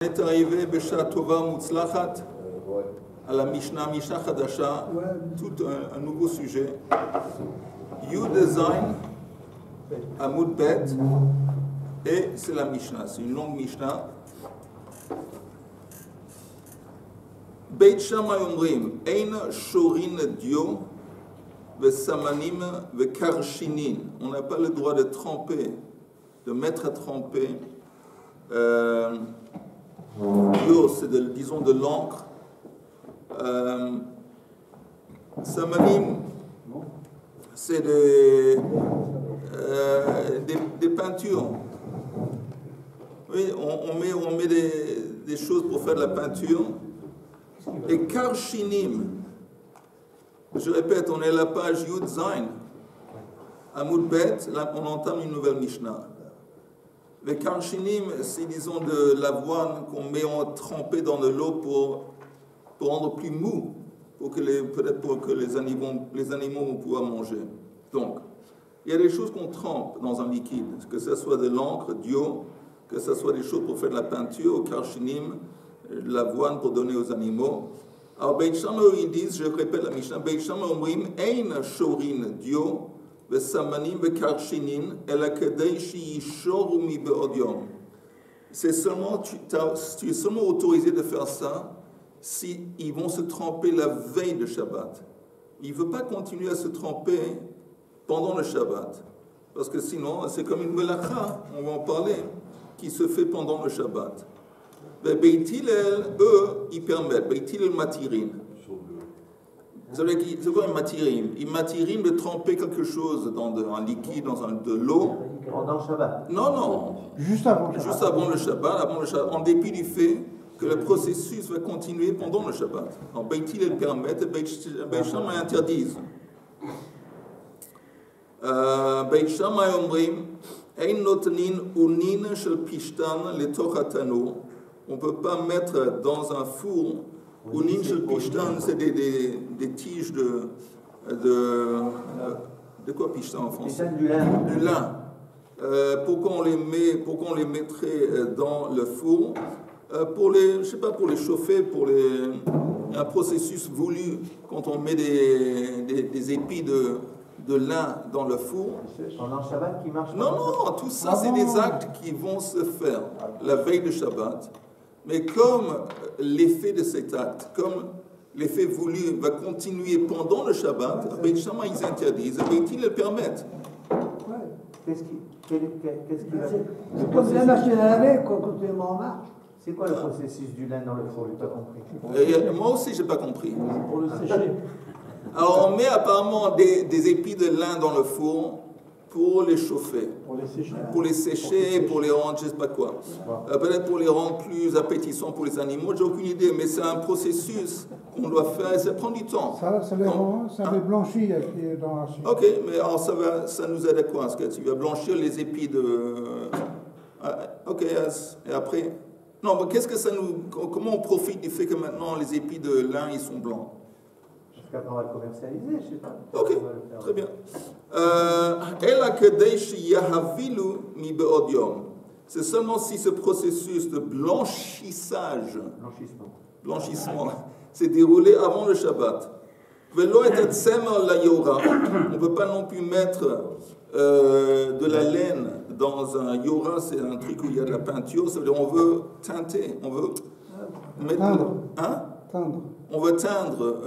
On est arrivé Besha Tova Mutzlachat à la Mishnah Chadasha, tout un nouveau sujet. You Design Amud Bet, et c'est la Mishnah, c'est une longue Mishnah. Beit Shammai Omrim, Ein Shorin Dio, Vesamanim Vekarshinin. On n'a pas le droit de tremper, de mettre à tremper. Dio, c'est disons de l'encre. Samanim, c'est des peintures. Oui, on met des choses pour faire de la peinture. Et Karshinim, je répète, on est à la page Yud Zain. Amud Bet, là, on entame une nouvelle Mishnah. Les Karshinim, c'est disons de l'avoine qu'on met trempée dans de l'eau pour rendre plus mou, peut-être pour que les animaux vont pouvoir manger. Donc, il y a des choses qu'on trempe dans un liquide, que ce soit de l'encre, dio, que ce soit des choses pour faire de la peinture, au Karshinim, de l'avoine pour donner aux animaux. Alors, Beit Shammai, ils disent, je répète la Mishnah, Beit Shammai omrim, ein shorin dio, vesamanim vekarshinim, ela kedei sheyishoru mi be'od yom. C'est seulement, tu es seulement autorisé de faire ça si ils vont se tremper la veille de Shabbat. Il ne veut pas continuer à se tremper pendant le Shabbat. Parce que sinon, c'est comme une melacha, on va en parler, qui se fait pendant le Shabbat. Beit Hillel, eux, ils permettent. Beit Hillel matirin. Vous savez, c'est quoi un matirim? Ils matirim de tremper quelque chose dans un liquide, de l'eau. Pendant le Shabbat? Non. Juste avant le Shabbat, en dépit du fait que le processus va continuer pendant le Shabbat. Alors, Beit Hillel permettent et Beit Shammai interdisent. Beit Shammai omrim, ein notnin unin shel pishtan letoch hatanu. On ne peut pas mettre dans un four, unin shel pishtan, c'est des tiges de quoi pishtan en français? Du lin. Du lin. Pourquoi on les mettrait dans le four? Pour les chauffer, un processus voulu, quand on met des épis de lin dans le four. Pendant le Shabbat qui marche? Non, tout ça, c'est des actes qui vont se faire la veille de Shabbat. Mais comme l'effet de cet acte, comme l'effet voulu va continuer pendant le Shabbat, Beit Shammai, ils interdisent, Beit Hillel le permettent. Qu'est-ce qui va... C'est comme la machine à laver, quand tu es en marche. C'est quoi le processus du lin dans le four? Je n'ai pas compris. Moi aussi, je n'ai pas compris. Pour le sécher. Alors, on met apparemment des épis de lin dans le four pour les chauffer. Pour les sécher, pour les rendre, je ne sais pas quoi. Peut-être pour les rendre plus appétissants pour les animaux, j'ai aucune idée, mais c'est un processus qu'on doit faire et ça prend du temps. Ça les blanchit dans la suite. Ok, mais alors ça nous aide à quoi? Est-ce que tu vas blanchir les épis de... Ok, et après... Non, mais qu'est-ce que ça nous... Comment on profite du fait que maintenant les épis de lin, ils sont blancs? Jusqu'à quand on va le commercialiser, je ne sais pas. Ok, très bien. C'est seulement si ce processus de blanchissement s'est déroulé avant le Shabbat. On ne peut pas non plus mettre de la laine dans un yora, c'est un truc où il y a de la peinture, ça veut dire on veut teinter, on veut mettre... On veut teindre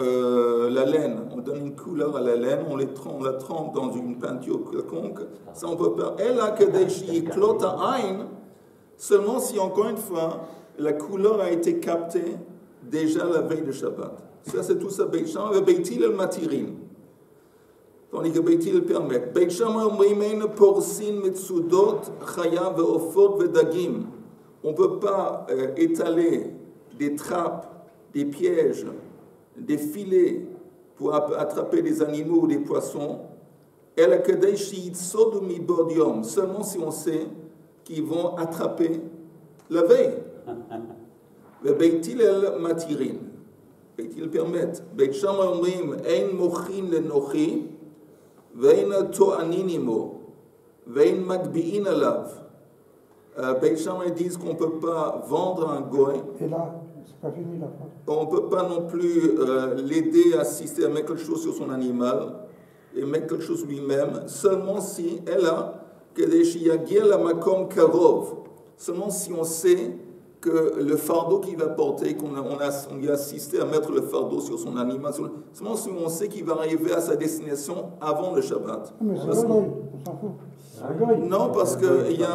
la laine, on donne une couleur à la laine, on la trempe dans une peinture quelconque. Ça, on peut pas. Elle a que des clota ein, seulement si, encore une fois, la couleur a été captée déjà la veille de Shabbat. Ça, c'est tout ça. Beit Shammai, Beit Hillel matirin. Tandis que Beit Hillel permet. Beit Shammai omrimen porsin metsudot chaya ve'ofot ve'dagim. On ne peut pas étaler des trappes, des pièges, des filets pour attraper des animaux ou des poissons, seulement si on sait qu'ils vont attraper la veille. Beit Hillel matirin. Beit Hillel permettent. Beit Shammai omrim ein mochin lenochi ve'ein to'anin imo ve'ein magbi'in alav Beit Shammai disent qu'on ne peut pas vendre un goy. Et là, c'est pas fini la phrase. On ne peut pas non plus l'aider à assister à mettre quelque chose sur son animal et mettre quelque chose lui-même, seulement si elle a seulement si on sait que le fardeau qu'il va porter, on lui a assisté à mettre le fardeau sur son animal, seulement si on sait qu'il va arriver à sa destination avant le Shabbat. Mais c'est un goy, on s'en fout. Non, parce qu'il y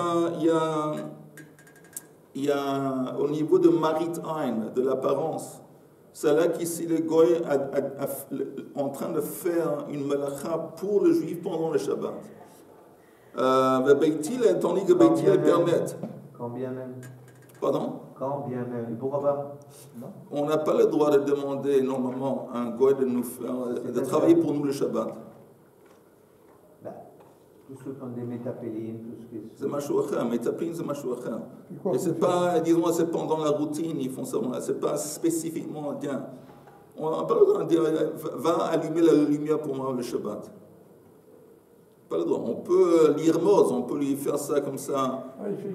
a au niveau de Marit Ein, de l'apparence, c'est là qu'ici le goy est en train de faire une malacha pour le juif pendant le Shabbat. Tandis que Beit Hillel permet. Quand bien même. Pardon? Quand bien même. Pourquoi pas? Non. On n'a pas le droit de demander normalement à un goy de travailler pour nous le Shabbat. Tout ce qu'on des métapélines, tout ce qui est... C'est machouacha, métapéline c'est machouacha. Et c'est pas, disons, c'est pendant la routine, ils font ça, c'est pas spécifiquement, tiens, on n'a pas le droit de dire, va allumer la lumière pour moi le Shabbat. Pas le droit. On peut lire Mose, on peut lui faire ça comme ça.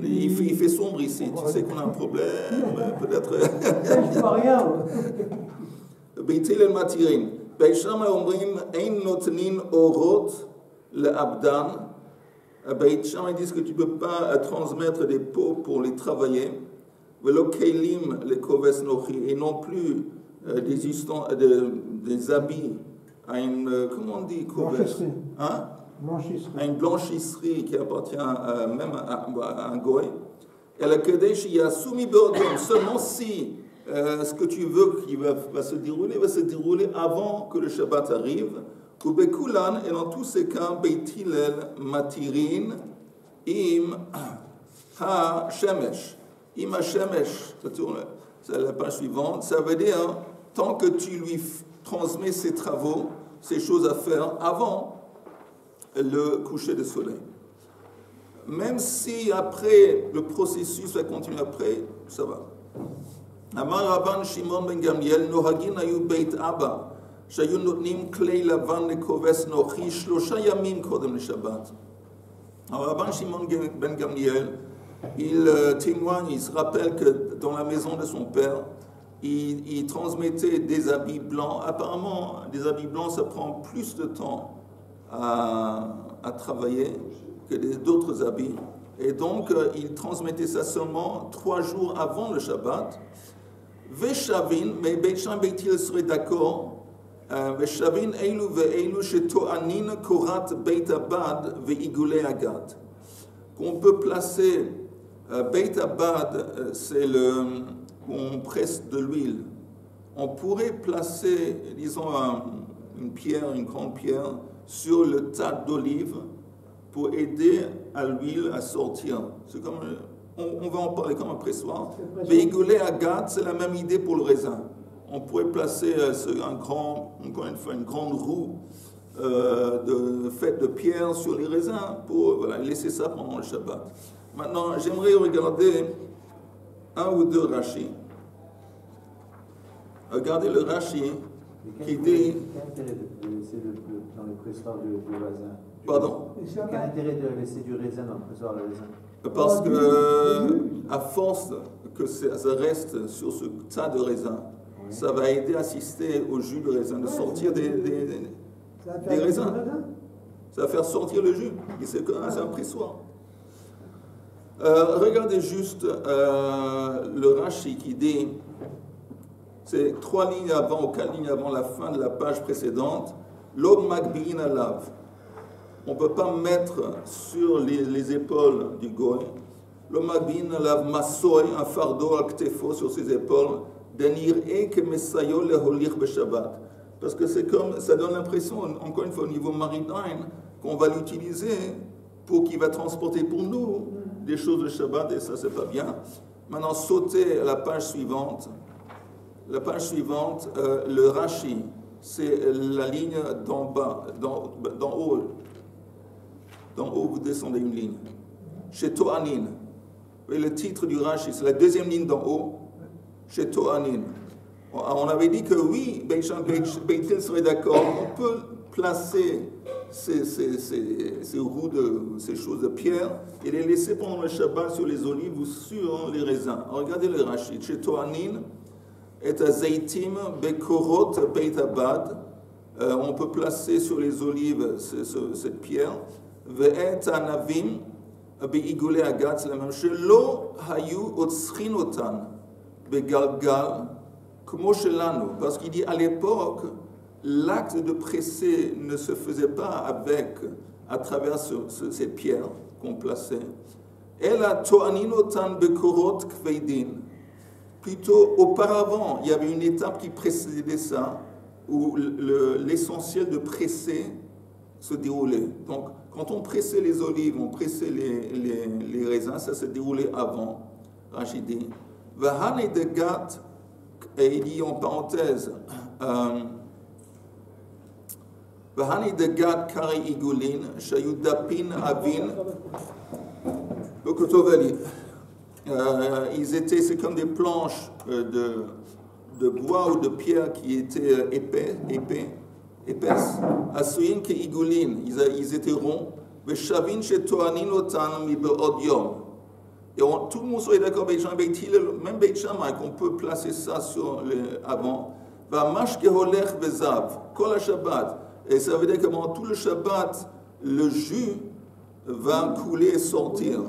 Il fait sombre ici, tu sais qu'on a un problème, peut-être... Je vois rien. Beit Hillel matirin. Beit Shammai omrim, ein notnin orot, le Abdan, Beit Shammai disent que tu ne peux pas transmettre des pots pour les travailler, velo keilim le koves nochi, et non plus des habits à une, comment on dit, koves, hein? À une blanchisserie qui appartient même à un goy. Et la kadesh y a soumis beodom, seulement si ce que tu veux qui va se dérouler avant que le Shabbat arrive. Et dans tous ces cas, Beit Hillel matirin im ha-shemesh. Im ha-shemesh, c'est la page suivante, ça veut dire tant que tu lui transmets ses travaux, ses choses à faire avant le coucher du soleil. Même si après le processus va continuer après, ça va. Amar Rabban Shimon ben Gamliel, Nohagin ayu Beit Abba. שהיו נותנים כלי לבן לכובס נוחי 3 ימים קודם לשבת. הרבן שמעון בן גמליאל, il témoigne, il se rappelle que dans la maison de son père, il transmettait des habits blancs. Apparemment, des habits blancs, ça prend plus de temps à travailler que d'autres habits. Et donc, il transmettait ça seulement 3 jours avant le Shabbat. Veshavin, mais Beit Shammai Beit Hillel serait d'accord. ושבין אלו ואלו שטוענין קורת בית הבד ועיגולי הגת. Qu'on peut placer, Beit Abad, c'est où on presse de l'huile. On pourrait placer, disons, une grande pierre, sur le tas d'olives pour aider à l'huile à sortir. C'est comme, on va en parler comme un pressoir. Ve'igulei agat, c'est la même idée pour le raisin. On pourrait placer encore une fois, une grande roue faite de pierre sur les raisins pour laisser ça pendant le Shabbat. Maintenant, j'aimerais regarder un ou deux Rashi. Regardez le Rashi qui dit... Quel intérêt de laisser dans le pressoir du raisin? Pardon? Quel intérêt de laisser du raisin dans le pressoir du raisin? Parce que, à force que ça reste sur ce tas de raisins, ça va aider à assister au jus de raisin, de sortir des raisins. Ça va faire sortir le jus. C'est un pressoir. Regardez juste le Rashi qui dit, c'est 3 lignes avant ou 4 lignes avant la fin de la page précédente, Lo magbi'in alav. On ne peut pas mettre sur les épaules du goy, Lo magbi'in alav masoy, un fardeau al ktefo sur ses épaules, parce que c'est comme, ça donne l'impression, encore une fois au niveau maritime, qu'on va l'utiliser pour qu'il va transporter pour nous des choses de Shabbat, et ça c'est pas bien. Maintenant, sautez à la page suivante. La page suivante, le Rashi, c'est la ligne d'en bas, d'en haut. D'en haut, vous descendez une ligne. Chez Toanin. Et le titre du Rashi, c'est la deuxième ligne d'en haut. Chez Toanin. On avait dit que oui, Beit Hillel serait d'accord, on peut placer ces choses de pierre et les laisser pendant le Shabbat sur les olives ou sur les raisins. Regardez le Rachid. Chez Toanin et Azeitim Bekorot Beit Abad, on peut placer sur les olives cette pierre. Ve'et Anavim Beigule Agat, c'est la même chose. Lo Hayu Otzrin Otan Begalgal Kmo Shelanu, parce qu'il dit à l'époque, l'acte de presser ne se faisait pas à travers cette pierre qu'on plaçait. Ela to'aninotan bekorot kveidin. Plutôt, auparavant, il y avait une étape qui précédait ça, où l'essentiel de presser se déroulait. Donc, quand on pressait les olives, on pressait les raisins, ça se déroulait avant. Rachid dit, Vahane de Gat, et il dit en parenthèse, Vahani de Gad Kari Igulin, Shayudapin Avin, ils étaient, c'est comme des planches de bois ou de pierre qui étaient épaisses. Asuyin ke Igulin, ils étaient ronds. Veshavin she Toanin otan mi be'odyom. Et tout le monde serait d'accord avec Jean Beit Hillel, même Beit Shammai, qu'on peut placer ça sur avant. Va mashke holech vezav, kol ha-Shabbat. Et ça veut dire que pendant tout le Shabbat, le jus va couler et sortir.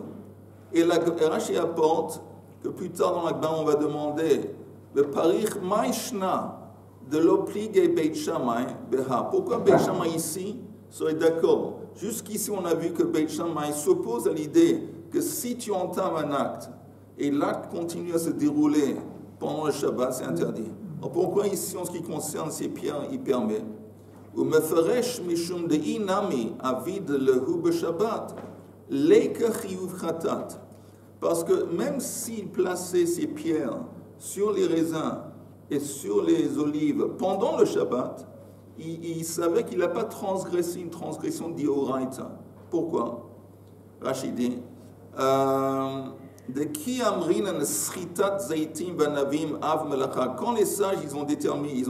Et Rashi apporte que plus tard dans la Gemara, on va demander le parich maishna de l'oplige Beit Shammai beha. Pourquoi Beit Shammai ici serait d'accord? Jusqu'ici, on a vu que Beit Shammai s'oppose à l'idée que si tu entames un acte et l'acte continue à se dérouler pendant le Shabbat, c'est interdit. Alors pourquoi ici, en ce qui concerne ces pierres, il permet? Ou meferesh mishum de inami avid lehu b'Shabbat leika chiyuv chatat. Parce que même s'il plaçait ces pierres sur les raisins et sur les olives pendant le Shabbat, il savait qu'il n'a pas transgressé une transgression d'Ioraita. Pourquoi? Rachid dit, de qui amrinan sritat zaitim banavim av melacha. Quand les sages ils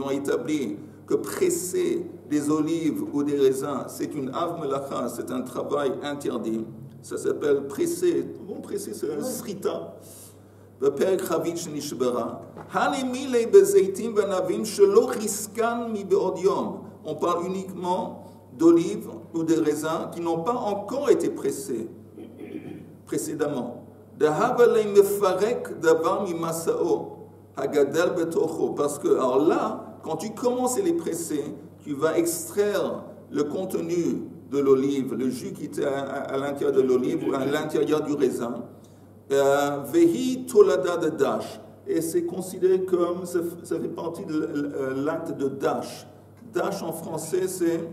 ont établi que presser des olives ou des raisins, c'est une av melacha, c'est un travail interdit. Ça s'appelle presser. Bon, presser, c'est un srita. בפרק חבית שנשברה, הנימילי בזיתים וענבים שלא חיסקן מבעוד יום. On parle uniquement d'olives ou de raisins qui n'ont pas encore été pressés précédemment. דהבה מפרק דבר ממסעו, הגדל בתוכו. Parce que, alors là, quand tu commences à les presser, tu vas extraire le contenu de l'olive, le jus qui était à l'intérieur de l'olive ou à l'intérieur du raisin. Vehi tolada de dash, et c'est considéré comme ça fait partie de l'acte de dash. Dash en français c'est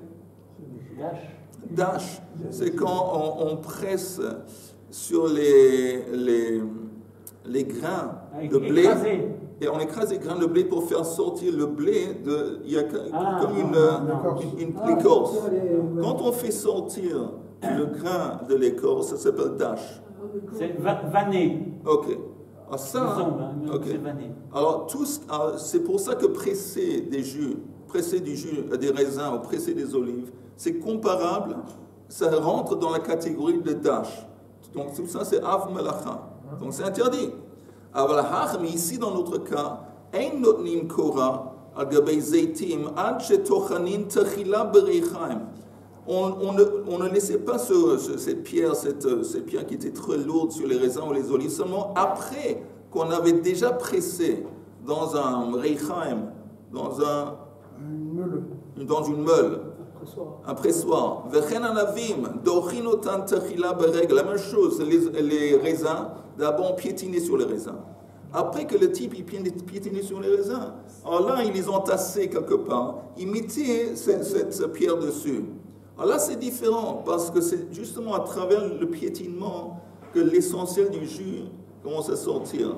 dash. C'est quand on presse sur les grains de blé et on écrase les grains de blé pour faire sortir le blé il y a comme une écorce. Quand on fait sortir le grain de l'écorce, ça s'appelle dash. C'est vanné. Ok. Alors ça, c'est vanné. alors c'est pour ça que presser du jus, des raisins ou presser des olives, c'est comparable, ça rentre dans la catégorie de dash. Donc tout ça c'est av melacha. Donc c'est interdit. Mais ici dans notre cas, ein notnim kora al gabei zeitim ad shetochanin tachila bereichaim. On ne laissait pas cette pierre qui était très lourde sur les raisins ou les olives, seulement après qu'on avait déjà pressé dans un reichaim, dans une meule, un pressoir. La même chose, les raisins, d'abord on piétinait sur les raisins. Après que le type il piétinait sur les raisins, alors là ils les entassait quelque part, ils mettaient cette pierre dessus. Alors là, c'est différent, parce que c'est justement à travers le piétinement que l'essentiel du jus commence à sortir.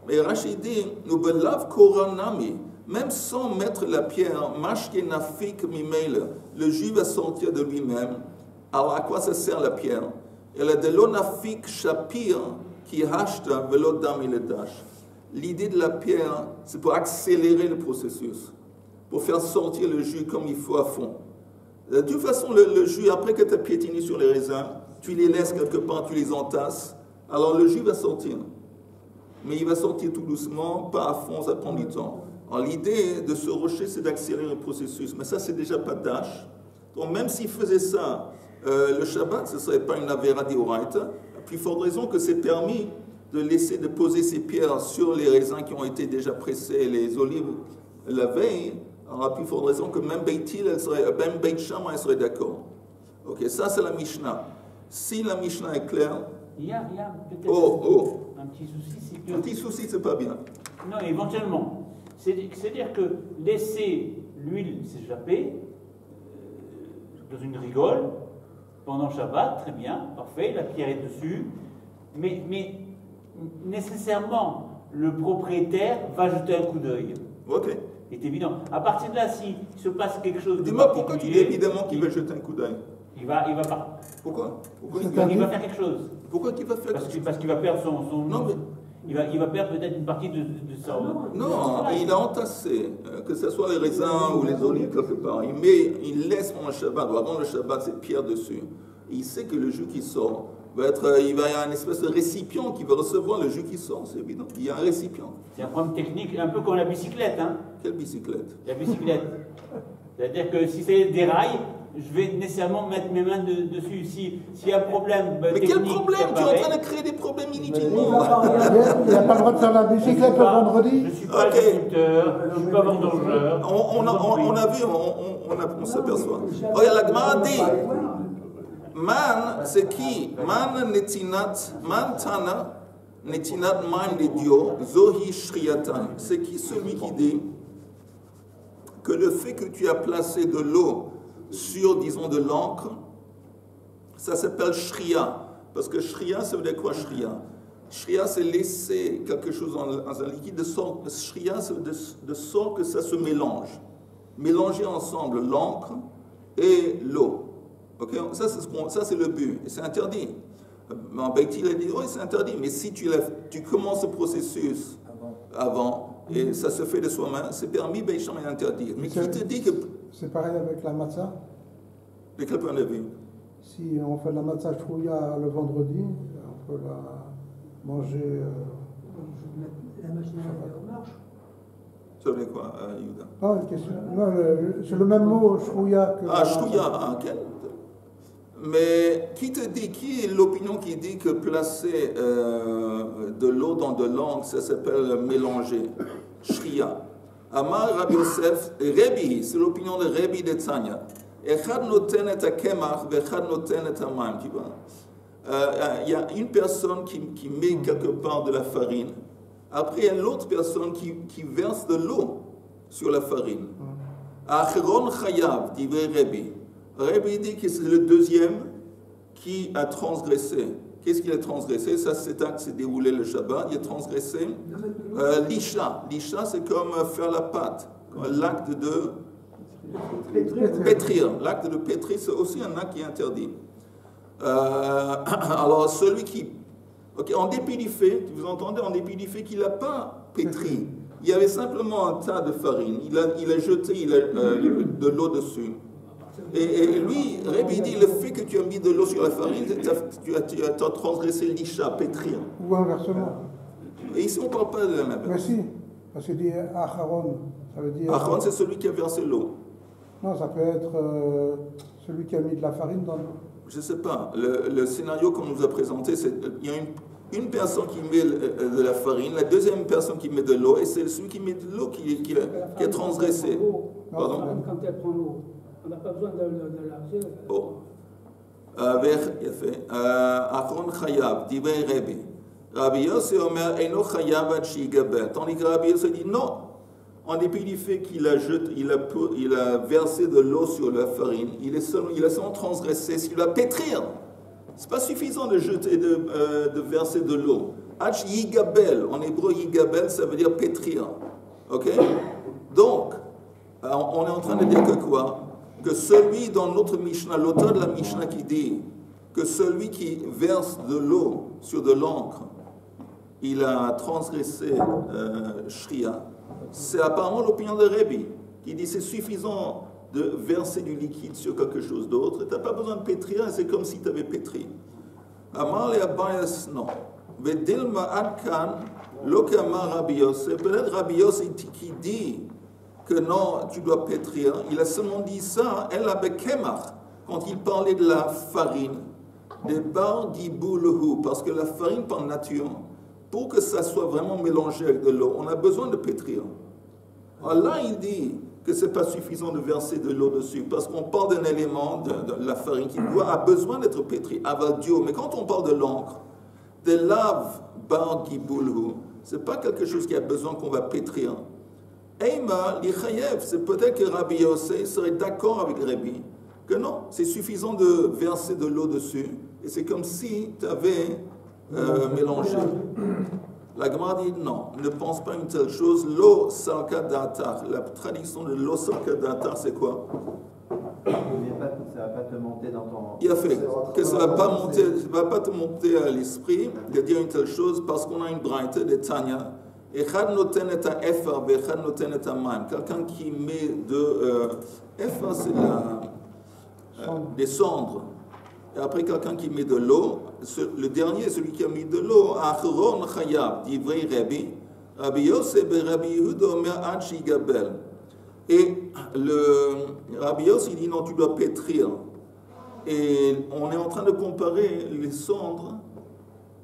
Mais Rachid dit, nous belav koranami, même sans mettre la pierre, mashke nafik mimeil, le jus va sortir de lui-même. Alors à quoi ça sert la pierre? Elle a de l'onafik shapir qui hashta velodam il dash. L'idée de la pierre, c'est pour accélérer le processus, pour faire sortir le jus comme il faut à fond. De toute façon, le jus, après que tu as piétiné sur les raisins, tu les laisses quelque part, tu les entasses, alors le jus va sortir. Mais il va sortir tout doucement, pas à fond, ça prend du temps. Alors l'idée de ce rocher, c'est d'accélérer le processus. Mais ça, c'est déjà pas d'âge. Donc même s'il faisait ça, le Shabbat, ce ne serait pas une avera d'Oraita. Plus forte raison que c'est permis de laisser, de poser ces pierres sur les raisins qui ont été déjà pressés, les olives, la veille. Alors à plus forte raison que même Beit Hillel, même Beit Shammai serait d'accord. Ok, ça c'est la Mishnah. Si la Mishnah est claire... Il y a peut-être un petit souci, c'est que... Un petit souci, c'est pas bien. Non, éventuellement. C'est-à-dire que laisser l'huile s'échapper dans une rigole pendant Shabbat, très bien, parfait, la pierre est dessus, mais nécessairement, le propriétaire va jeter un coup d'œil. Ok. C'est évident. À partir de là, s'il se passe quelque chose de dis-moi, pourquoi tu dis évidemment qu'il va jeter un coup d'œil? Il va pas. Pourquoi il va faire quelque chose. Pourquoi qu'il va faire quelque chose? Parce qu'il va perdre son... Non, mais... il va perdre peut-être une partie de son... Non, il a entassé, que ce soit les raisins ou les olives quelque part. Il laisse pendant le Shabbat, ou avant le Shabbat, cette pierre dessus. Et il sait que le jus qui sort va être... Il va y avoir une espèce de récipient qui va recevoir le jus qui sort, c'est évident. Il y a un récipient. C'est un problème technique, un peu comme la bicyclette. Hein. Quelle bicyclette? La bicyclette. C'est-à-dire que si c'est des rails, je vais nécessairement mettre mes mains dessus. S'il y a un problème mais technique... quel problème? Tu es en train de créer des problèmes inutilement. Il n'y a pas le droit de faire la bicyclette le vendredi? Je ne suis pas agriculteur, je ne suis pas vendangeur. On a vu, on s'aperçoit. Regarde, la Gemara dit, man, c'est qui? Man tana, netinat man l'idiot, zohi shriatan. C'est qui celui qui dit que le fait que tu as placé de l'eau sur, disons, de l'encre, ça s'appelle shria. Parce que shria, ça veut dire quoi, shria? Shria, c'est laisser quelque chose dans un liquide de sorte, shria, c'est de sorte que ça se mélange. Mélanger ensemble l'encre et l'eau. Okay? Ça, c'est le but. Et c'est interdit. En Beit Hillel, il dit, oui, c'est interdit. Mais si tu commences ce processus avant, et ça se fait de soi-même, c'est permis, Beit Shammai interdit. Mais qui te dit que... C'est pareil avec la matzah? De quel point de vue? Si on fait la matzah shrouya le vendredi, on peut la manger... La machine à laver marche. Ça veut dire quoi, Yuda? Ah, une question. Non, c'est le même mot, shrouya, que... Ah, shrouya, quel? Mais qui te dit, qui est l'opinion qui dit que placer de l'eau dans de l'encre, ça s'appelle mélanger? Shria. Amar Rabbi Yosef, Rebi, c'est l'opinion de Rebi de Tzanya. Echad noten et hakemach, vechad noten et hamayim, tu vois. Il y a une personne qui met quelque part de la farine. Après, il y a l'autre personne qui verse de l'eau sur la farine. Acheron chayav, dit Rebi. Rebi dit que c'est le deuxième qui a transgressé. Qu'est-ce qu'il a transgressé? Ça, c'est un qui s'est déroulé le Shabbat. Il a transgressé l'isha. L'isha, c'est comme faire la pâte. L'acte de pétrir. L'acte de pétrir, c'est aussi un acte qui est interdit. Alors, celui qui... Okay, en dépit du fait, vous entendez, en dépit du fait qu'il n'a pas pétri, il y avait simplement un tas de farine. Il a jeté de l'eau dessus. Et lui, Rébi dit, le fait que tu as mis de l'eau sur la farine, tu as transgressé l'isha, pétrir. Ou inversement. Et ici, on ne parle pas de la même. Mais si, parce qu'il dit acharon, ça veut dire... Acharon, c'est celui qui a versé l'eau. Non, ça peut être celui qui a mis de la farine dans l'eau. Je ne sais pas. Le scénario qu'on nous a présenté, c'est il y a une personne qui met de la farine, la deuxième personne qui met de l'eau, et c'est celui qui met de l'eau qui a transgressé. Pardon? Quand elle prend l'eau. On n'a pas besoin de l'argent. Oh. יפה. אחרון חייב, דברי רבי. רבי יוסי אומר, אינו חייב עד שיגבר. Tandis que Rabbi Yossi dit non. En dépit du fait qu'il a versé de l'eau sur la farine, il a seulement transgressé, ce qu'il va pétrir. Ce n'est pas suffisant de jeter, de verser de l'eau. Hach yigabel, en hébreu yigabel, ça veut dire pétrir. Ok? Donc, on est en train de dire que quoi? Que celui dans notre Mishnah, l'auteur de la Mishnah qui dit que celui qui verse de l'eau sur de l'encre, il a transgressé Shria. C'est apparemment l'opinion de Rebi, qui dit c'est suffisant de verser du liquide sur quelque chose d'autre. Tu n'as pas besoin de pétrir, c'est comme si tu avais pétri. Amar le Abayas, non. Vedilma adkan, lokama Rabbi Yosef. Peut-être Rabbi Yosef qui dit que non, tu dois pétrir. Il a seulement dit ça, elle avait kemach, quand il parlait de la farine, des bar giboulhu, parce que la farine par nature, pour que ça soit vraiment mélangé avec de l'eau, on a besoin de pétrir. Alors là, il dit que ce n'est pas suffisant de verser de l'eau dessus, parce qu'on parle d'un élément de la farine qui a besoin d'être pétri, avadio. Mais quand on parle de l'encre, de lave bar giboulhu, ce n'est pas quelque chose qui a besoin qu'on va pétrir. Eima, l'Ichayev, c'est peut-être que Rabbi Yosef serait d'accord avec Rabbi, que non, c'est suffisant de verser de l'eau dessus, et c'est comme si tu avais mélangé. La Gemara dit non, ne pense pas une telle chose. L'eau salka datar, la traduction de l'eau salka datar, c'est quoi? Ça va pas te monter dans ton... Il a fait que ça ne va pas te monter à l'esprit de dire une telle chose parce qu'on a une braïte de Tanya. Echad noten et a efa, echad noten et a maim. Quelqu'un qui met de... efa, c'est des cendres. Et après, quelqu'un qui met de l'eau. Le dernier, celui qui a mis de l'eau, Acharon Chayab, dit vrai Rabbi. Rabbi Yosef et Rabbi Yehuda Omer Ad Shigabel. Et le Rabbi Yosef, il dit non, tu dois pétrir. Et on est en train de comparer les cendres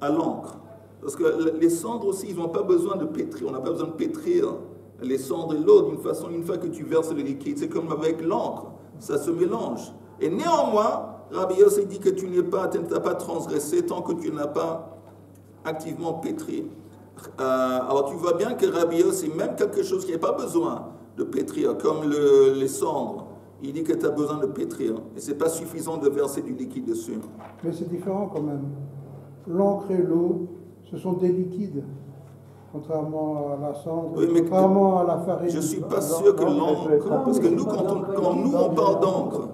à l'encre. Parce que les cendres aussi, ils n'ont pas besoin de pétrir. On n'a pas besoin de pétrir les cendres et l'eau d'une façon, une fois que tu verses le liquide. C'est comme avec l'encre, ça se mélange. Et néanmoins, Rabbi Yosef dit que tu n'as pas transgressé tant que tu n'as pas activement pétri. Alors tu vois bien que Rabbi Yosef, même quelque chose qui n'a pas besoin de pétrir, comme les cendres, il dit que tu as besoin de pétrir. Et ce n'est pas suffisant de verser du liquide dessus. Mais c'est différent quand même. L'encre et l'eau, ce sont des liquides. Contrairement à la cendre, oui, contrairement à la farine. Je ne suis pas sûr que l'encre, parce que nous, quand nous on parle d'encre,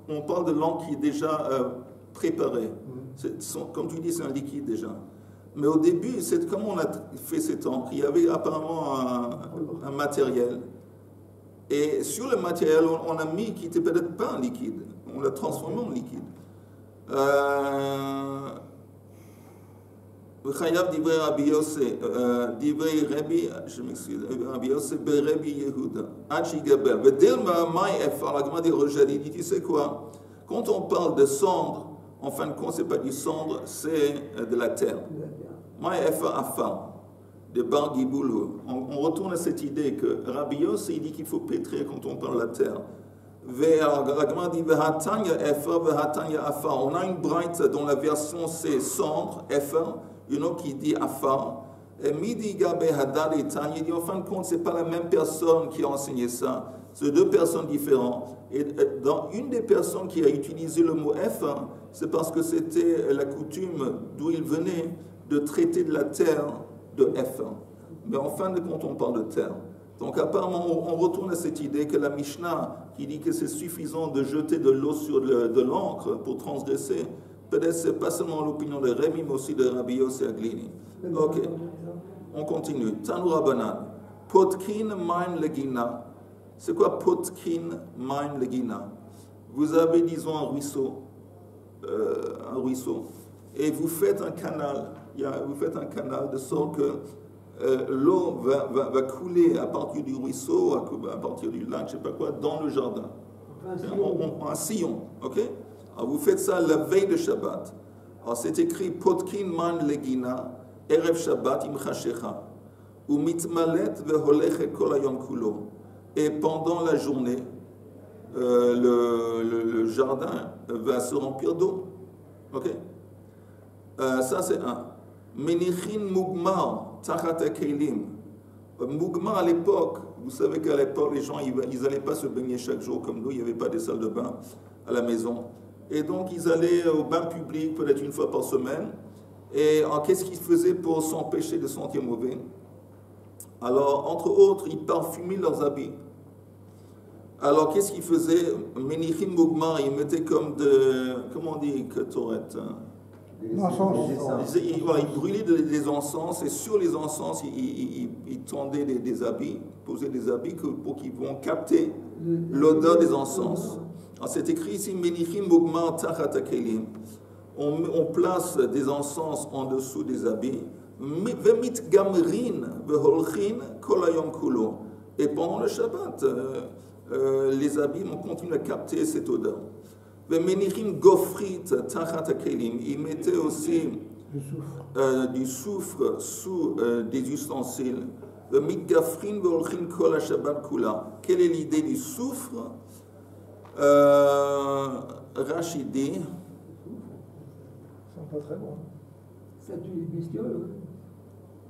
on parle de l'encre qui est déjà préparée. Comme tu dis, c'est un liquide déjà. Mais au début, comme on a fait cette encre, il y avait apparemment un matériel. Et sur le matériel, on a mis qui n'était peut-être pas un liquide. On l'a transformé en liquide. Chayav divrei Rabbi Yosef, divrei Rabbi, je m'excuse, Rabbi Yosef, Rabbi Yehuda, Achi Gabel, Vedelma Mai Efar, la Gemara dit Roger, dit, tu sais quoi? Quand on parle de cendre, en fin de compte, ce n'est pas du cendre, c'est de la terre. Mai Efar Afar, de Bar Giboulou. On retourne à cette idée que Rabbi Yosef, il dit qu'il faut pétrir quand on parle de la terre. La Gemara dit Vehatanya Efar, Vehatanya Afar. On a une braïte dont la version c'est cendre, Efar. Une autre qui dit Afar. Et Midi Gabe Hadar et Tanya, il dit en fin de compte, ce n'est pas la même personne qui a enseigné ça. C'est deux personnes différentes. Et dans une des personnes qui a utilisé le mot Afar, c'est parce que c'était la coutume d'où il venait de traiter de la terre de Afar. Mais en fin de compte, on parle de terre. Donc apparemment, on retourne à cette idée que la Mishnah, qui dit que c'est suffisant de jeter de l'eau sur de l'encre pour transgresser, peut-être c'est pas seulement l'opinion de Rémi, mais aussi de Rabbi Yosef Aglini. Ok, on continue. Tanu Rabbanan. Potkin maim legina. C'est quoi potkin maim legina? Vous avez, disons, un ruisseau, et vous faites un canal. Vous faites un canal de sorte que l'eau va couler à partir du ruisseau, à partir du lac, je sais pas quoi, dans le jardin. Un sillon, ok? Alors vous faites ça la veille de Shabbat. Alors c'est écrit Potkin man legina, erev Shabbat im chashecha, ou mitmalet veholech kol hayom kulo. Et pendant la journée, le jardin va se remplir d'eau. Ok? Ça c'est un. Menichin mugmar tachat kelim. Mugmar à l'époque, vous savez qu'à l'époque les gens ils n'allaient pas se baigner chaque jour comme nous, il n'y avait pas de salle de bain à la maison. Et donc, ils allaient au bain public peut-être une fois par semaine. Et qu'est-ce qu'ils faisaient pour s'empêcher de sentir mauvais? Alors, entre autres, ils parfumaient leurs habits. Alors, qu'est-ce qu'ils faisaient? Menichim Mugmar, ils mettaient comme de... Comment on dit, ketoret? Il brûlait des encens et sur les encens, il tendait des habits, posait des habits pour qu'ils vont capter l'odeur des encens. Alors c'est écrit ici, on place des encens en dessous des habits. Et pendant le Shabbat, les habits vont continuer à capter cette odeur. Ils mettaient aussi du soufre sous des ustensiles. Quelle est l'idée du soufre? Rachidi. C'est pas très bon. Ça tue les bestioles.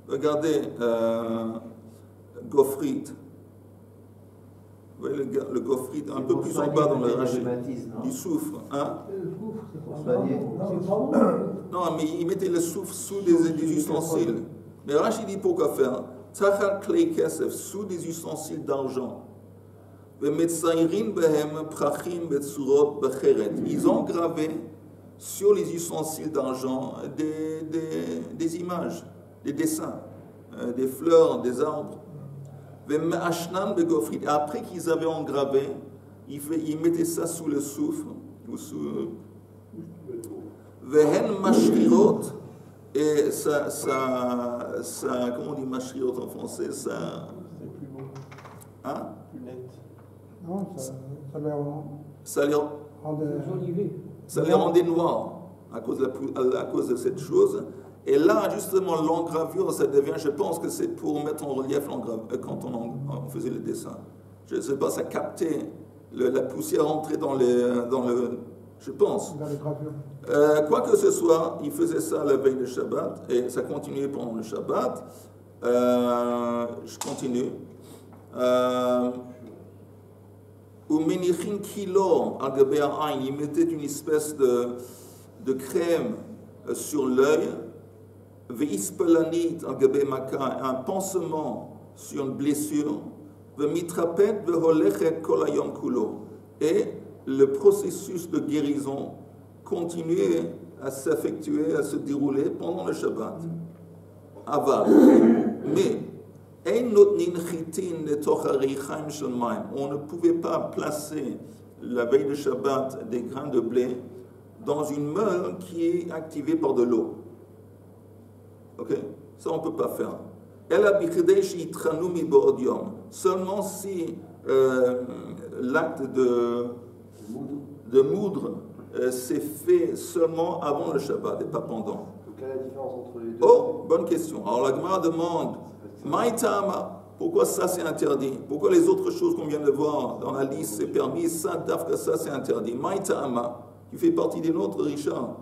Regardez, Gofrit. Vous voyez le Gofrit un peu plus en bas dans le rachis. Du soufre. Hein? Le soufre, c'est pas Soigner. bon. Non, mais ils mettaient le soufre sous des ustensiles. Mais Rachid dit pourquoi faire? Tachal klei kesef, sous des ustensiles d'argent. Ils ont gravé sur les ustensiles d'argent des images, des dessins, des fleurs, des arbres. Et après qu'ils avaient engravé, ils mettaient ça sous le soufre, ou sous et ça, comment on dit mashrirot en français? Ça. C'est plus beau. Hein? Plus net. Non, ça les rendait noirs à cause de cette chose. Et là, justement, l'engravure, ça devient, je pense que c'est pour mettre en relief quand on faisait le dessin. Je ne sais pas, ça captait, la poussière rentrait dans le je pense. Dans les gravures. Quoi que ce soit, il faisait ça la veille de Shabbat, et ça continuait pendant le Shabbat. Je continue. Il mettait une espèce de crème sur l'œil, un pansement sur une blessure, et le processus de guérison continuait à s'effectuer, à se dérouler pendant le Shabbat. Aval. Mais on ne pouvait pas placer la veille de Shabbat des grains de blé dans une meule qui est activée par de l'eau. Ok? Ça, on ne peut pas faire. Seulement si l'acte de moudre s'est fait seulement avant le Shabbat et pas pendant. Donc, quelle est la différence entre les deux? Oh, bonne question. Alors la Gemara demande, Maïtama, pourquoi ça c'est interdit? Pourquoi les autres choses qu'on vient de voir dans la liste c'est permis, ça, Dafka, ça c'est interdit? Maïtama, tu fais partie des nôtres, Richard?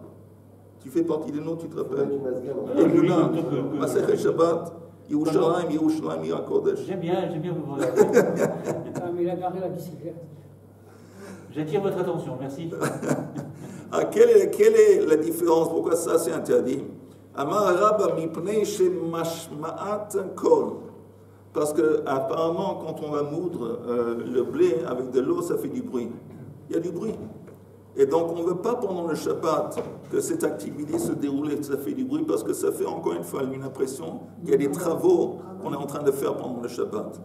Tu fais partie des nôtres, tu te rappelles? Emouna, Masechet Shabbat, Yerushalayim, Yerushalayim, Yerakodesh. J'aime bien vous regarder. Ah, mais il a gardé la bicyclette. J'attire votre attention, merci. Ah, quelle est la différence? Pourquoi ça c'est interdit? Amar Rabba mipnei shemashma'at kol. Parce que apparemment, quand on va moudre le blé avec de l'eau, ça fait du bruit. Il y a du bruit. Et donc, on ne veut pas pendant le Shabbat que cette activité se déroule et que ça fait du bruit, parce que ça fait encore une fois une impression qu'il y a des travaux qu'on est en train de faire pendant le Shabbat.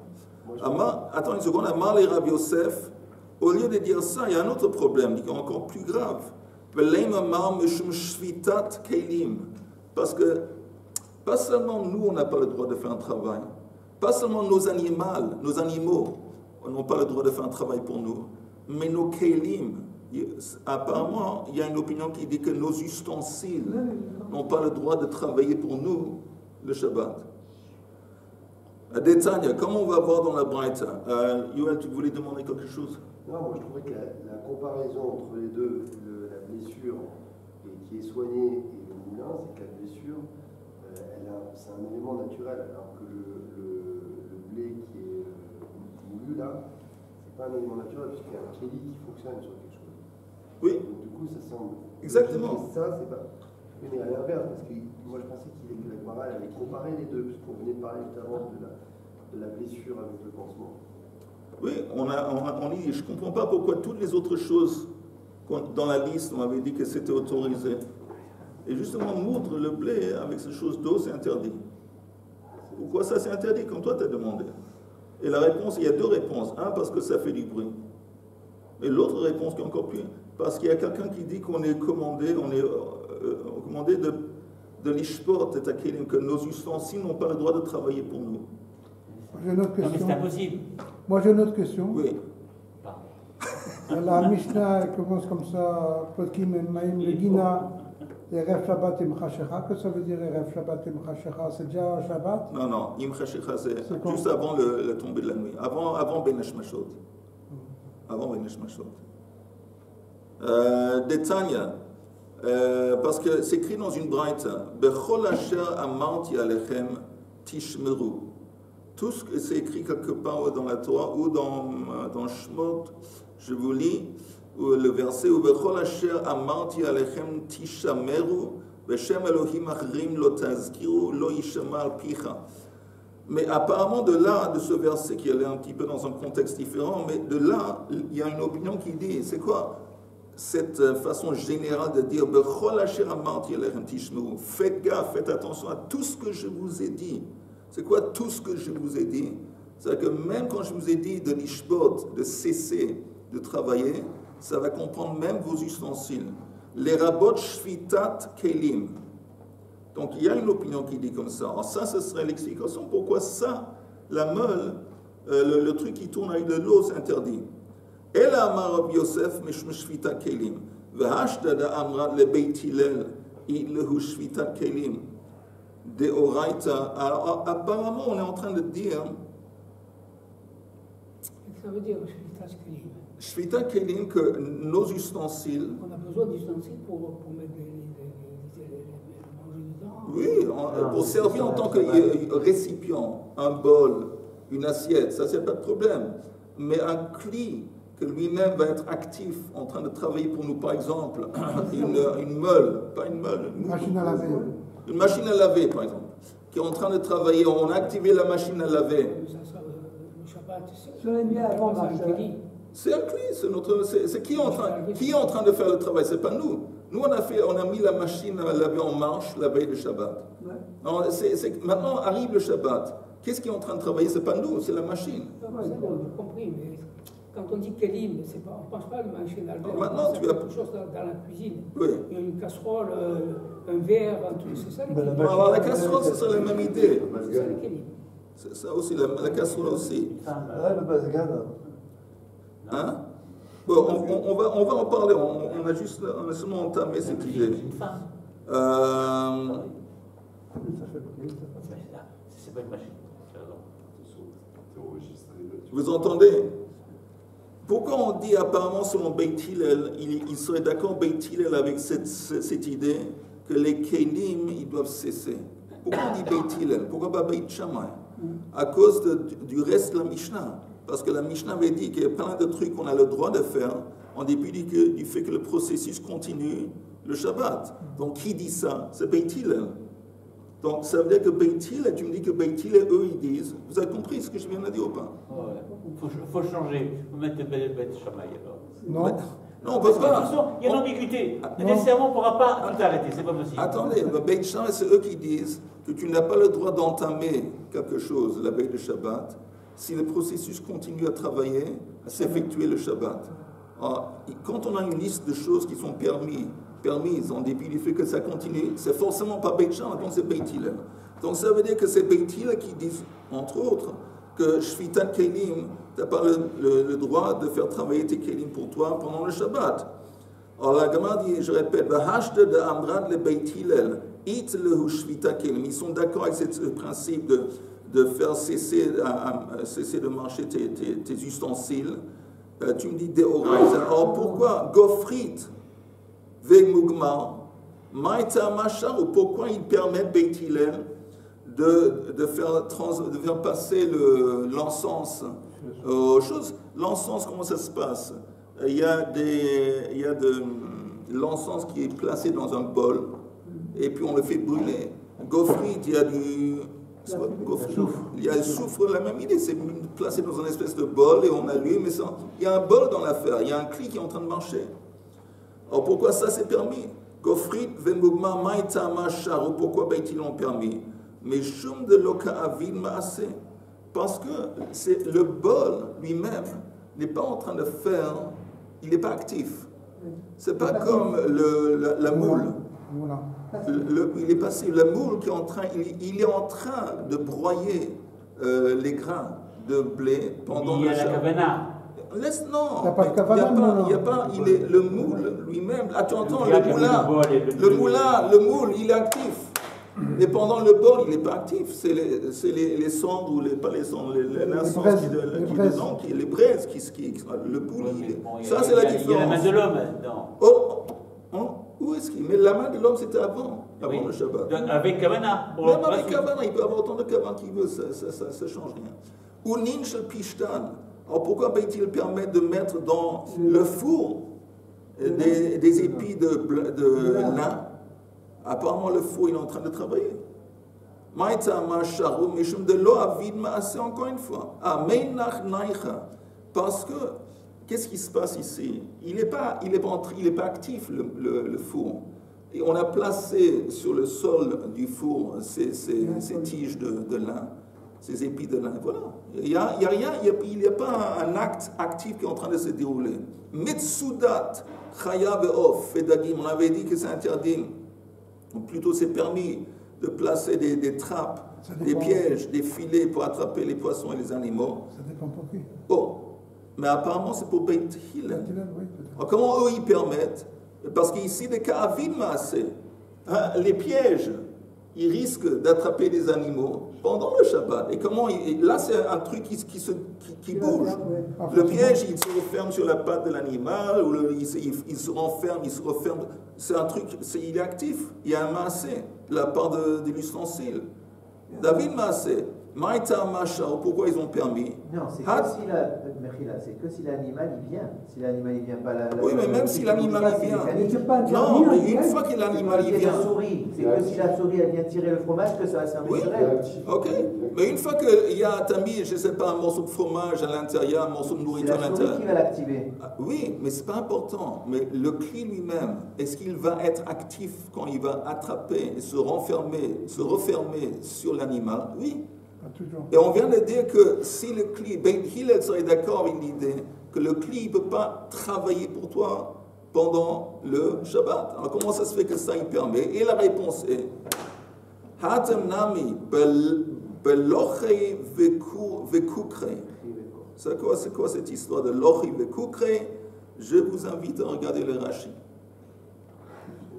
Attends une seconde, Amar les Rav Yosef, au lieu de dire ça, il y a un autre problème qui est encore plus grave. Parce que pas seulement nous, on n'a pas le droit de faire un travail, pas seulement nos animaux n'ont pas le droit de faire un travail pour nous, mais nos kélim, apparemment, il y a une opinion qui dit que nos ustensiles n'ont pas le droit de travailler pour nous le Shabbat. Détail, comme on va voir dans la Braïta, Yoel, tu voulais demander quelque chose? Non, moi je trouvais que la comparaison entre les deux, la blessure qui est soignée et le moulin, c'est que la blessure, c'est un élément naturel, alors que le blé qui est moulu là, c'est pas un élément naturel, puisqu'il y a un crédit qui fonctionne sur quelque chose. Oui. Donc du coup, ça semble. Exactement. Ça, c'est pas. Oui, mais à l'inverse, parce que moi je pensais que la Gemara avait comparé les deux, puisqu'on venait de parler tout à l'heure de la blessure avec le pansement. Oui, on dit, je ne comprends pas pourquoi toutes les autres choses dans la liste, on avait dit que c'était autorisé. Et justement, moudre le blé avec ces choses d'eau, c'est interdit. Pourquoi ça c'est interdit, comme toi tu as demandé? Et la réponse, il y a deux réponses. Un, parce que ça fait du bruit. Et l'autre réponse qui est encore plus, parce qu'il y a quelqu'un qui dit qu'on est commandé, commandé de l'ishport et takelim, que nos ustensiles n'ont pas le droit de travailler pour nous. J'ai une autre question. Non, mais c'est impossible. Moi, j'ai une autre question. Oui. La Mishnah elle commence comme ça, Podkim et Maïm Legina, et Erev Shabbat im Chashecha. Qu'est-ce que ça veut dire Erev Shabbat im Chashecha? C'est déjà un Shabbat? Non, non, im Chashecha, c'est juste avant la tombée de la nuit, avant Ben Hashmashot. Avant Ben Hashmashot. Détagne, parce que c'est écrit dans une braïta, Bechol asher amarti alechem tishmeru. Tout ce que c'est écrit quelque part dans la Torah ou dans Shemot, je vous lis le verset où Bechol asher amarti alechem tishameru Beshem Elohim achrim lo tazkiru lo yishama al picha. Mais apparemment de là, de ce verset qui est un petit peu dans un contexte différent, mais de là, il y a une opinion qui dit, c'est quoi cette façon générale de dire Bechol asher amarti alechem tishmeru. Faites gaffe, faites attention à tout ce que je vous ai dit. C'est quoi tout ce que je vous ai dit? C'est-à-dire que même quand je vous ai dit de l'ishbot, de cesser de travailler, ça va comprendre même vos ustensiles. Les rabot shvitat kelim. Donc il y a une opinion qui dit comme ça. Alors ça, ce serait l'explication pourquoi ça, la meule, le truc qui tourne avec de l'eau, c'est interdit. Ela amar Rabbi Yosef mishum shvita kelim. V'hashdada amrat le Beit Hillel lehu shvita kelim. De Oraita. Alors, apparemment, on est en train de dire. Ça veut dire Shvita Kelim. Shvita Kelim, que nos ustensiles. On a besoin d'ustensiles pour mettre manger dedans. Oui, pour servir en tant que récipient, un bol, une assiette, ça, c'est pas de problème. Mais un cli que lui-même va être actif, en train de travailler pour nous, par exemple, une meule, pas une meule, Une machine à laver. Une machine à laver, par exemple, qui est en train de travailler. On a activé la machine à laver. Le Shabbat, Je l'ai mis avant ma C'est un cli, c'est qui est en train de faire le travail? C'est pas nous. Nous, on a mis la machine à laver en marche la veille de Shabbat. Ouais. Alors, maintenant arrive le Shabbat. Qu'est-ce qui est en train de travailler? C'est pas nous, c'est la machine. J'ai compris, mais quand on dit Kelim, on ne pense pas à la machine à laver. Maintenant, tu as quelque chose dans la cuisine. Oui. Il y a une casserole, un verre, un truc, c'est ça les Kelim. Alors, la casserole, ce serait la même idée. C'est ça les Kelim. C'est ça aussi, la casserole aussi. le Bazgan. Hein? Bon, on va en parler. On a seulement entamé cette idée. C'est pas une machine. Vous entendez? Pourquoi on dit apparemment selon Beit Hillel, il serait d'accord Beit Hillel avec cette idée que les Kelim, ils doivent cesser? Pourquoi on dit Beit Hillel? Pourquoi pas Beit Shammai? À cause du reste de la Mishnah. Parce que la Mishnah avait dit qu'il y a plein de trucs qu'on a le droit de faire en dépit du fait que le processus continue le Shabbat. Donc qui dit ça? C'est Beit Hillel. Donc ça veut dire que Beit Hillel, tu me dis que Beit Hillel, eux, ils disent, vous avez compris ce que je viens de dire ou pas? Faut changer. Faut mettre Beit Shammai alors. Non. Non, parce De toute façon, il y a une ambiguïté. Nécessairement, on ne pourra pas tout arrêter, c'est pas possible. Attendez, le Beit Shammai, c'est eux qui disent que tu n'as pas le droit d'entamer quelque chose la veille de Shabbat si le processus continue à travailler, à s'effectuer le Shabbat. Alors, quand on a une liste de choses qui sont permises en dépit du fait que ça continue, c'est forcément pas Beit Shammai, donc c'est Beit Hillel. Donc ça veut dire que c'est Beit Hillel qui disent, entre autres, que Shvitat Kelim, tu n'as pas le droit de faire travailler tes Kelim pour toi pendant le Shabbat. Alors la Gemara dit, je répète, de Amrad le Beit Hillel, it lehu Shvitat Kelim. Ils sont d'accord avec ce principe de faire cesser de marcher tes ustensiles. Tu me dis Deoraisa. Alors pourquoi Gofrit Vegmugmar Maïta Machar, ou pourquoi ils permettent Beit Hillel de faire passer l'encens aux choses? L'encens, comment ça se passe? Il y a de l'encens qui est placé dans un bol et puis on le fait brûler. Gofrit, il y a du soufre, la même idée, c'est placé dans une espèce de bol et on allume, il y a un bol dans l'affaire, il y a un cli qui est en train de marcher. Alors pourquoi ça c'est permis? Gofrit vemugma maïtama sharu, pourquoi Beit Hillel l'ont permis? Mais shum de loka avid maase. Parce que c'est le bol lui-même n'est pas en train de faire, il n'est pas actif. C'est pas comme la moule. Voilà. Il est passif. La moule qui est en train, il est en train de broyer les grains de blé pendant il y a la kavana. Laisse, non, Il n'y a pas de kavana, il y a pas, il est le moule lui-même. Ah, tu entends, Le moule, il est actif. Mais pendant le bol, il n'est pas actif. C'est les cendres ou pas les cendres, les naissances les braises qui le boule. Ça, c'est la différence. Il y a la main de l'homme dedans. Où est-ce qu'il met la main de l'homme? C'était avant le Shabbat. Donc, avec kavana. Même avec kavana, il peut avoir autant de kavana qu'il veut, ça ne change rien. Ou ninja pishtan. Alors pourquoi peut-il permettre de mettre dans le four des épis de lin? Apparemment, le four, il est en train de travailler. Encore une fois. Parce que, qu'est-ce qui se passe ici? Il n'est pas actif, le four. Et on a placé sur le sol du four ces tiges de lin, ces épis de lin. Voilà. Il n'y a rien, il n'y a pas un acte actif qui est en train de se dérouler. Mitsudat, chaya ve'of, fedagim, on avait dit que c'est interdit. Ou plutôt, c'est permis de placer des trappes, des pièges, des filets pour attraper les poissons et les animaux. Ça dépend pour qui. Bon, mais apparemment, c'est pour Beit Hillel. Oui, alors, comment eux, ils permettent? Parce qu'ici, des cas avides massés, les pièges, ils risquent d'attraper des animaux pendant le Shabbat. Et comment là, c'est un truc qui bouge. Le piège, il se referme sur la patte de l'animal, ou il se renferme, il se referme. C'est un truc, il est actif. Il y a un massé de la part de l'ustensile. David Massé, Maïta Macha, pourquoi ils ont permis? Non, c'est que si l'animal il vient. Si l'animal il vient pas là. Oui, mais même si l'animal il vient. Non, mais une fois que l'animal il vient. C'est que si la souris elle vient tirer le fromage, que ça va servir sur elle. Ok. Mais une fois qu'il y a, t'as mis, je ne sais pas, un morceau de fromage à l'intérieur, un morceau de nourriture à l'intérieur. C'est la souris qui va l'activer. Oui, mais ce n'est pas important. Mais le cli lui-même, est-ce qu'il va être actif quand il va attraper et se refermer sur l'animal? Oui. Et on vient de dire que si le cli, Ben Hillel serait d'accord avec l'idée que le cli ne peut pas travailler pour toi pendant le Shabbat. Alors comment ça se fait que ça il permet? Et la réponse est Hatem nami belochei vekukre. C'est quoi cette histoire de lochi vekukre? Je vous invite à regarder le Rashi.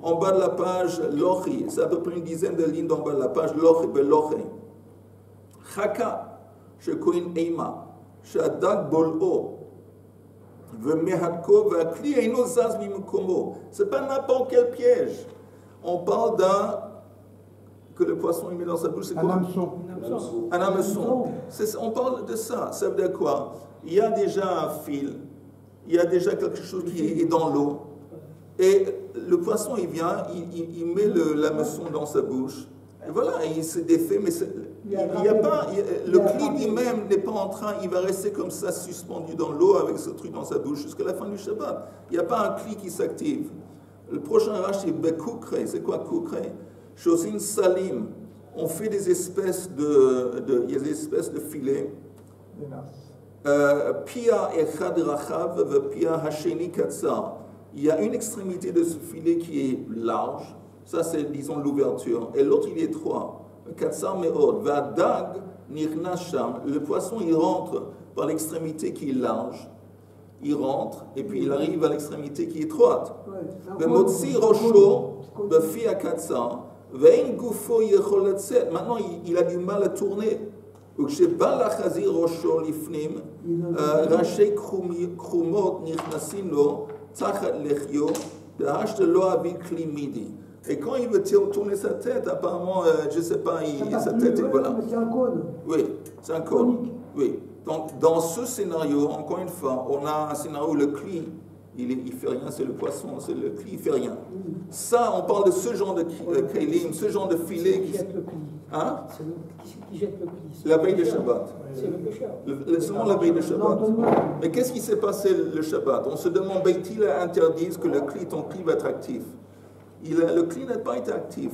En bas de la page, lochi, c'est à peu près une dizaine de lignes en bas de la page, lochi belochei. Chaka, shekoin eima, sheadak bol'o, v'mehadko, v'akli eino zaz mimkomo. C'est pas n'importe quel piège. On parle que le poisson il met dans sa bouche, c'est quoi? Un hameçon. On parle de ça. Ça veut dire quoi? Il y a déjà un fil, il y a déjà quelque chose qui est dans l'eau, et le poisson il vient, il met l'hameçon dans sa bouche. Et voilà, il se défait, mais il y a pas, le cli lui-même n'est pas en train, il va rester comme ça suspendu dans l'eau avec ce truc dans sa bouche jusqu'à la fin du Shabbat. Il n'y a pas un cli qui s'active. Le prochain rach c'est bekukre. C'est quoi kukre? Chosin salim. On fait des espèces il y a des espèces de filets. Pia echad rachav, pia hasheni katsar. Il y a une extrémité de ce filet qui est large. Ça, c'est, disons, l'ouverture. Et l'autre, il est étroit. Katsar me'od. V'adag nirnas sham. Le poisson, il rentre par l'extrémité qui est large. Il rentre, et puis il arrive à l'extrémité qui est étroite. Ve'motzi rosho, ve'fi akatsar. Ve'in gufo yechol letzet. Maintenant, il a du mal à tourner. וכשבא לחזיר ראשו לפנים, ראשי קרומות נכנסים לו תחת לחיו, דהשת לא אביא כלי מידי. Et quand il veut tourner sa tête, apparemment, je ne sais pas, sa tête est voilà. C'est un cône. Oui, c'est un cône. Oui. Donc, dans ce scénario, encore une fois, on a un scénario où le cli, il ne fait rien, c'est le poisson, c'est le cli, il ne fait rien. Ça, on parle de ce genre de kélim, ce genre de filet qui jette le cli. Hein? C'est qui jette le pli. La veille de Shabbat. C'est le pécheur. Seulement la veille de Shabbat. Mais qu'est-ce qui s'est passé le Shabbat? On se demande, Beit Hillel interdit que ton cli va être actif. Le cli n'a pas été actif.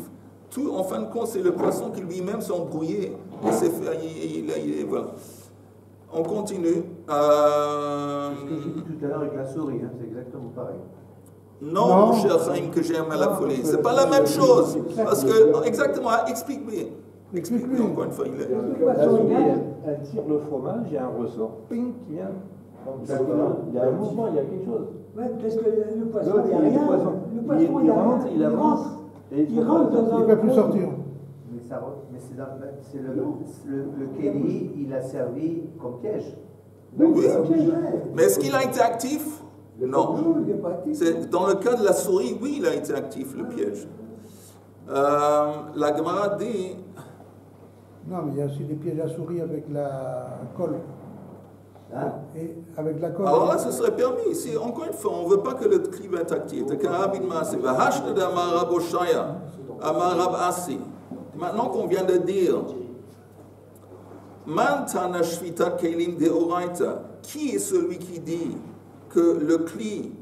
Tout, en fin de compte, c'est le poisson qui lui-même s'est embrouillé. Et s'est fait, voilà. On continue. Ce que j'ai dit tout à l'heure avec la souris, hein, c'est exactement pareil. Non, Non. mon cher Chaim, que j'aime à la folie. C'est pas la même chose. Parce que, exactement, explique-moi. Explique-lui. Encore une fois, il est. La souris, elle tire le fromage, il y a un ressort, ping, qui vient. Donc, il y a un mouvement, il y a quelque chose. Ouais, parce que le poisson, L'autre, il n'y a rien. le poisson, Le poisson, il rentre, il avance. Et Il rentre dans un. Il ne peut plus sortir. Mais c'est le Kelly, il a servi comme piège. Oui. C'est vrai. Mais est-ce qu'il a été actif? Non. Non, il n'est pas actif. Dans le cas de la souris, oui, il a été actif, le piège. La Gemara dit. Non, mais il y a aussi des pièges à souris avec la colle. Hein? Et avec la colle. Alors là, ce serait permis. Si, encore une fois, on ne veut pas que le cli va être actif. Maintenant qu'on vient de dire, Mantana Shvitat Kelim de Oraita, qui est celui qui dit que le cli,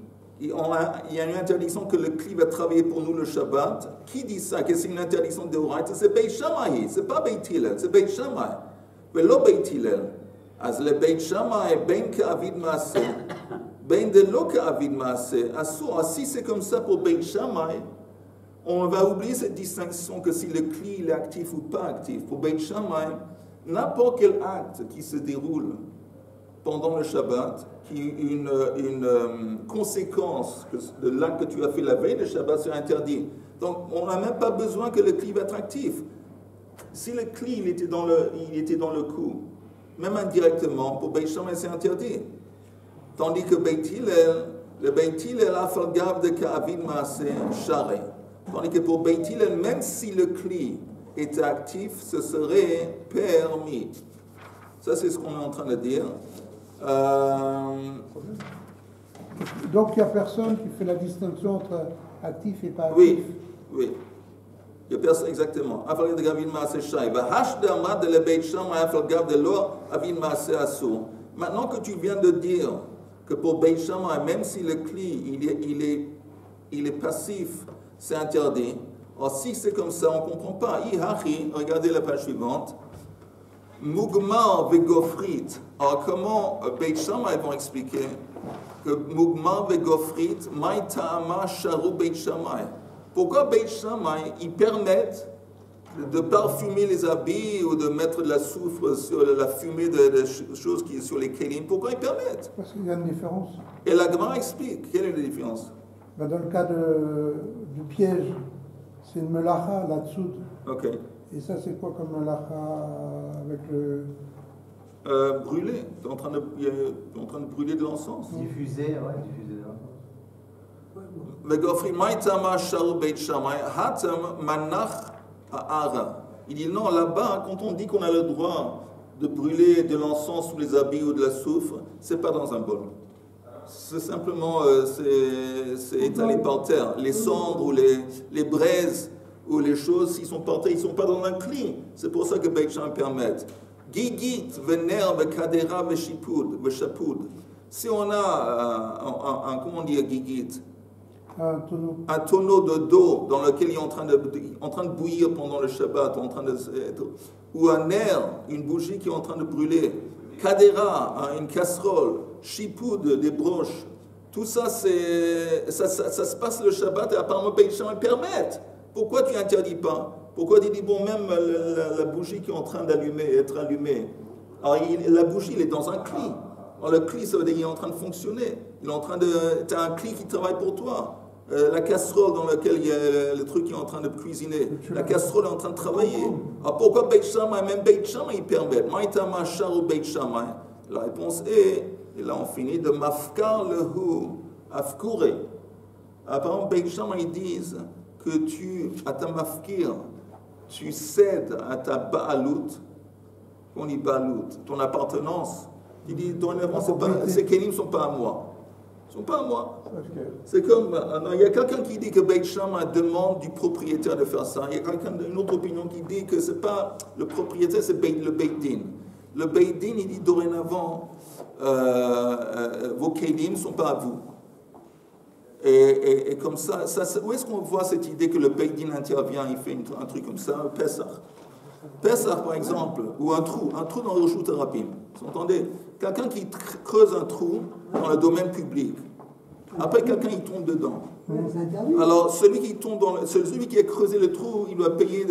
il y a une interdiction que le cli va travailler pour nous le Shabbat? Qui dit ça, que c'est une interdiction de Oraita? C'est Beit Shammai, c'est pas Beit Hillel, c'est Beit Shammai. Mais lo Beit Hillel. אז לבית שמאי, בין כאביד מעשה, בין דלא כאביד מעשה, אסור. Si c'est comme ça pour Beit Shammai, on va oublier cette distinction que si le cli est actif ou pas actif. Pour Beit Shammai, n'importe quel acte qui se déroule pendant le Shabbat, qui est une conséquence de l'acte que tu as fait la veille, le Shabbat c'est interdit. Donc on n'a même pas besoin que le cli va être actif. Si le cli il était dans le coup, même indirectement, pour Beit Shammai, c'est interdit. Tandis que Beit Hillel, le Beit Hillel a fait gaffe de Ka'avid Maaseh Shareh. Tandis que pour Beit Hillel, même si le cli était actif, ce serait permis. Ça, c'est ce qu'on est en train de dire. Donc il n'y a personne qui fait la distinction entre actif et pas actif. Oui, oui. Il y a personne, exactement. Afal de Gavin Maaseh Shai. Vahashda de le Beit Shammai afal gav de lo Avin Maaseh Asur. Maintenant que tu viens de dire que pour Beit Shammai, même si le cli il est passif, c'est interdit. Alors si c'est comme ça, on ne comprend pas. Ihachi, regardez la page suivante. Mugmar vegofrit. Alors comment Beit Shammai vont expliquer que Mugmar vegofrit mai ta'ama sharu Beit Shammai. Pourquoi Beit Shammai, ils permettent de parfumer les habits ou de mettre de la soufre sur la fumée de choses qui est sur les kélim? Pourquoi ils permettent? Parce qu'il y a une différence. Et la Gemara explique. Quelle est la différence? Ben, dans le cas du piège, c'est une melacha, la tsoud. Ok. Et ça, c'est quoi comme melacha avec le... Brûler. Tu es en train de brûler de l'encens. Diffuser de l'encens. Vegofri maitama sharu Beit Shammai hatam manach ha'ara. Il dit non, là-bas, quand on dit qu'on a le droit de brûler de l'encens sous les habits ou de la soufre, c'est pas dans un bol. C'est simplement, c'est étalé par terre. Les cendres ou les braises ou les choses, s'ils sont par terre, ils ne sont pas dans un cli. C'est pour ça que Beit Shammai permet. Gigit, vener, vekadera, veshapoud. Si on a comment on dit gigit? Un tonneau de d'eau dans lequel il est en train de bouillir pendant le Shabbat, ou un air, une bougie qui est en train de brûler, kadera, une casserole, chipoud, des broches, tout ça, ça se passe le Shabbat et apparemment Beit Shammai permettent. Pourquoi tu n'interdis pas? Pourquoi tu dis, bon, même la bougie qui est en train d'être allumée, alors la bougie, elle est dans un cli. Alors le cli, ça veut dire qu'il est en train de fonctionner. Tu as un cli qui travaille pour toi. La casserole dans laquelle il y a le truc qui est en train de cuisiner, la casserole est en train de travailler. Alors pourquoi Beit Shammai, même Beit Shammai, ils permettent? Maïtama sharu Beit Shammai. La réponse est, et là on finit, de mafkar lehu afkure. Apparemment, Beit Shammai, ils disent que à ta mafkir, tu cèdes à ta ba'alout, on dit ba'alout, ton appartenance. Il dit, ces kélim ne sont pas à moi. Ils ne sont pas à moi. C'est comme, il y a quelqu'un qui dit que Beit Shammai demande du propriétaire de faire ça. Il y a une autre opinion qui dit que ce n'est pas le propriétaire, c'est le Beit Din. Le Beit Din, il dit dorénavant, vos kélim ne sont pas à vous. Et comme ça, où est-ce qu'on voit cette idée que le Beit Din intervient, il fait un truc comme ça, Pessah? Pessah, par exemple, ou un trou dans le Reshut HaRabim. Vous entendez? Quelqu'un qui creuse un trou dans le domaine public. Après, quelqu'un il tombe dedans. Alors, celui qui a creusé le trou, il doit payer,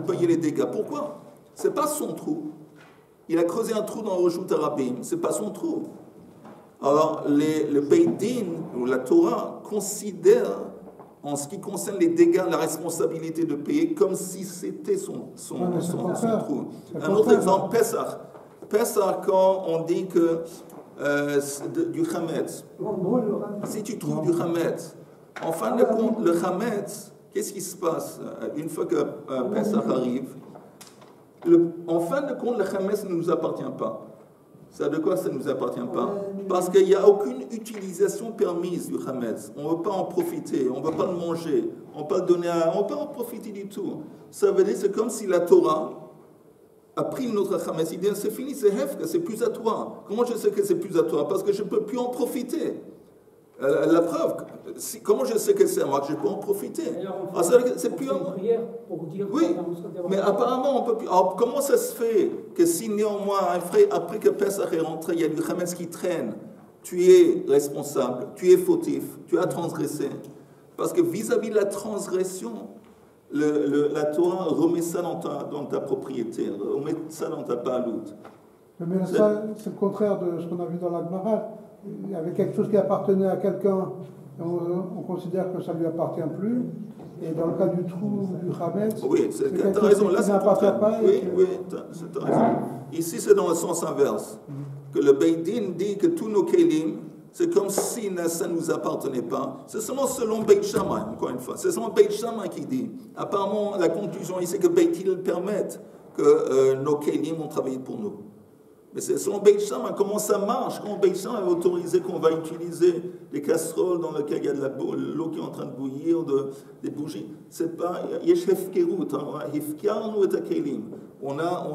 payer les dégâts. Pourquoi? C'est pas son trou. Il a creusé un trou dans le Reshut HaRabim. C'est pas son trou. Alors, le Beit Din, ou la Torah, considère, en ce qui concerne les dégâts, la responsabilité de payer comme si c'était son trou. Un autre exemple, Pessah. Pessah, quand on dit que du Hametz, si tu trouves du Hametz, en fin de compte, le Hametz, qu'est-ce qui se passe une fois que Pessah arrive? En fin de compte, le Hametz ne nous appartient pas. Ça de quoi ça ne nous appartient pas? Parce qu'il n'y a aucune utilisation permise du Hametz. On ne veut pas en profiter, on ne veut pas le manger, on ne peut pas en profiter du tout. Ça veut dire c'est comme si la Torah a pris notre Hametz, il dit c'est fini, c'est Hefka, c'est plus à toi. Comment je sais que c'est plus à toi? Parce que je ne peux plus en profiter. La preuve, comment je sais que c'est à moi que je peux en profiter? C'est plus à moi. Oui, mais apparemment on peut plus. Alors comment ça se fait que si néanmoins, après que Pessah est rentré, il y a du Hametz qui traîne, tu es responsable, tu es fautif, tu as transgressé? Parce que vis-à-vis de la transgression, la Torah remet ça dans ta propriété, remet ça dans ta baloute. Mais ça, c'est le contraire de ce qu'on a vu dans la Gemara. Il y avait quelque chose qui appartenait à quelqu'un, on considère que ça ne lui appartient plus. Et dans le cas du trou du Hametz, oui, c'est quelque chose qui n'appartient pas. Oui, tu as raison. Ici, c'est dans le sens inverse. Que le Beit Din dit que tous nos kelim, c'est comme si ça ne nous appartenait pas. C'est seulement selon Beit Shammai, encore une fois. C'est seulement Beit Shammai qui dit. Apparemment, la conclusion ici, c'est que Beit Hillel permette que nos kelim ont travaillé pour nous. Mais c'est selon Beit Shammai, comment ça marche? Quand Beit Shammai a autorisé qu'on va utiliser des casseroles dans lesquelles il y a de l'eau qui est en train de bouillir, des bougies, c'est pas... Yesh hefkerut, hifkarnu et kelim. On a,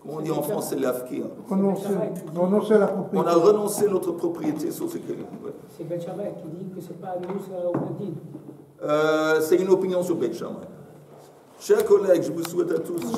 comment on dit en français, l'afkir. Renoncer à la propriété. On a renoncé notre propriété sur ces kelim. Ouais. C'est Beit Shammai qui dit que c'est pas nous, c'est au Beit Din. C'est une opinion sur Beit Shammai. Chers collègues, je vous souhaite à tous...